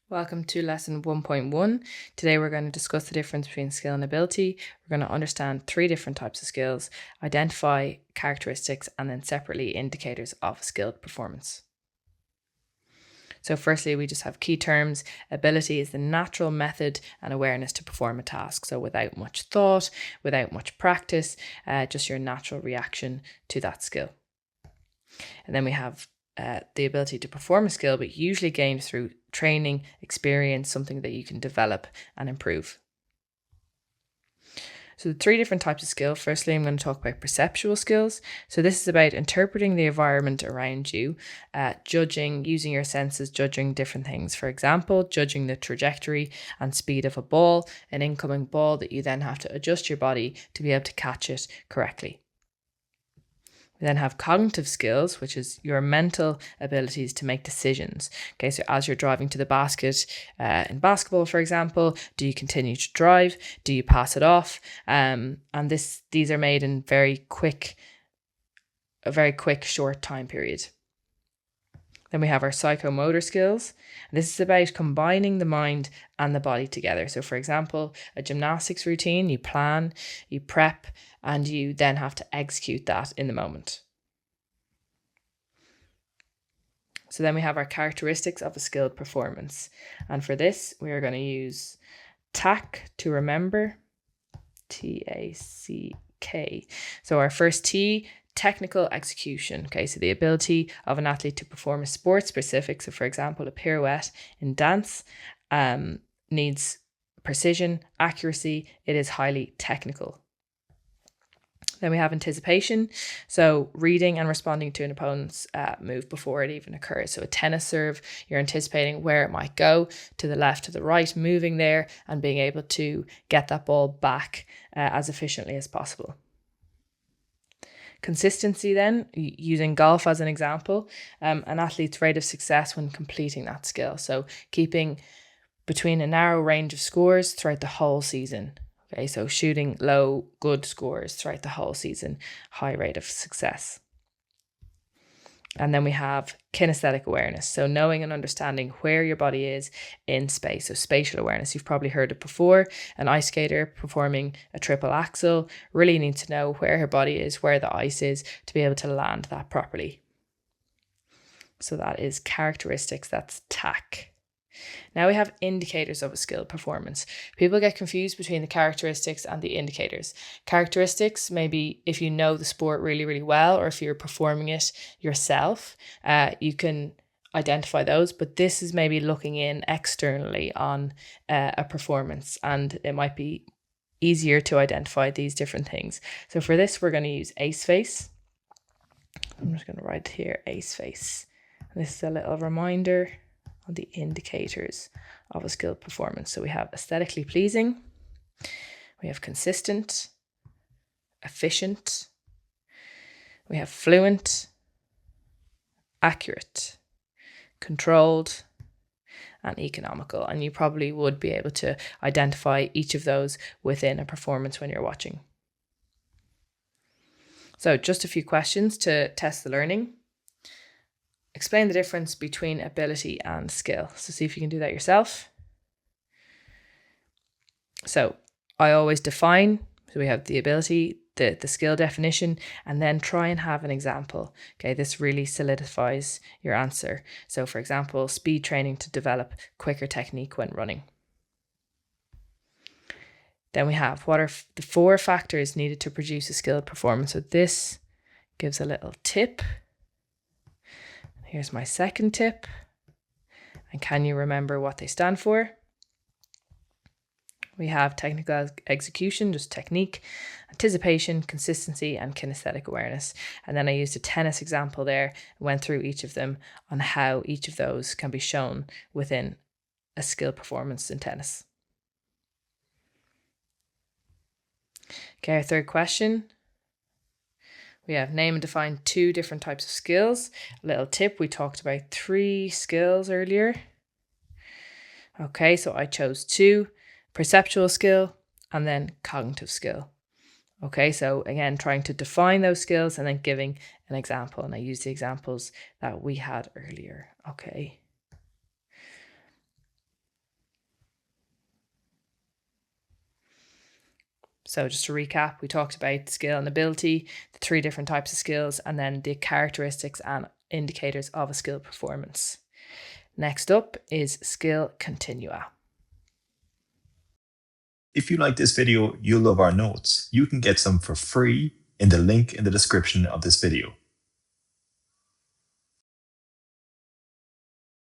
Welcome to lesson 1.1. Today we're going to discuss the difference between skill and ability. We're going to understand 3 different types of skills, identify characteristics, and then separately indicators of skilled performance. So firstly, we just have key terms. Ability is the natural method and awareness to perform a task. So without much thought, without much practice, just your natural reaction to that skill. And then we have the ability to perform a skill, but usually gained through training, experience, something that you can develop and improve. So the 3 different types of skill. Firstly, I'm going to talk about perceptual skills. So this is about interpreting the environment around you, judging, using your senses, judging different things. For example, judging the trajectory and speed of a ball, an incoming ball that you then have to adjust your body to be able to catch it correctly. We then have cognitive skills, which is your mental abilities to make decisions. Okay, so as you're driving to the basket in basketball, for example, do you continue to drive? Do you pass it off? And these are made in a very quick, short time period. Then we have our psychomotor skills. This is about combining the mind and the body together. So for example, a gymnastics routine, you plan, you prep, and you then have to execute that in the moment. So then we have our characteristics of a skilled performance. And for this, we are going to use TACK to remember, T-A-C-K. So our first T, technical execution. Okay, so the ability of an athlete to perform a sport specific. So for example, a pirouette in dance needs precision, accuracy. It is highly technical. Then we have anticipation. So reading and responding to an opponent's move before it even occurs. So a tennis serve, you're anticipating where it might go, to the left, to the right, moving there and being able to get that ball back as efficiently as possible. Consistency then, using golf as an example, an athlete's rate of success when completing that skill. So keeping between a narrow range of scores throughout the whole season. Okay, so shooting low, good scores throughout the whole season, high rate of success. And then we have kinesthetic awareness. So knowing and understanding where your body is in space. So spatial awareness, you've probably heard it before. An ice skater performing a triple axel really needs to know where her body is, where the ice is, to be able to land that properly. So that is characteristics, that's TACK. Now we have indicators of a skilled performance. People get confused between the characteristics and the indicators. Characteristics, maybe if you know the sport really, really well, or if you're performing it yourself, you can identify those, but this is maybe looking in externally on a performance, and it might be easier to identify these different things. So for this, we're going to use ACE face. I'm just going to write here ACE face. And this is a little reminder on the indicators of a skilled performance. So we have aesthetically pleasing, we have consistent, efficient, we have fluent, accurate, controlled, and economical. And you probably would be able to identify each of those within a performance when you're watching. So just a few questions to test the learning. Explain the difference between ability and skill. So see if you can do that yourself. So I always define, so we have the ability, the skill definition, and then try and have an example. Okay, this really solidifies your answer. So for example, speed training to develop quicker technique when running. Then we have, what are the 4 factors needed to produce a skilled performance? So this gives a little tip. Here's my second tip. And can you remember what they stand for? We have technical execution, just technique, anticipation, consistency, and kinesthetic awareness. And then I used a tennis example there, went through each of them on how each of those can be shown within a skill performance in tennis. Okay, our third question. We have name and define 2 different types of skills. A little tip, we talked about 3 skills earlier. Okay, so I chose 2, perceptual skill and then cognitive skill. Okay, so again, trying to define those skills and then giving an example. And I use the examples that we had earlier. Okay. So just to recap, we talked about skill and ability, the 3 different types of skills, and then the characteristics and indicators of a skill performance. Next up is skill continua. If you like this video, you'll love our notes. You can get some for free in the link in the description of this video.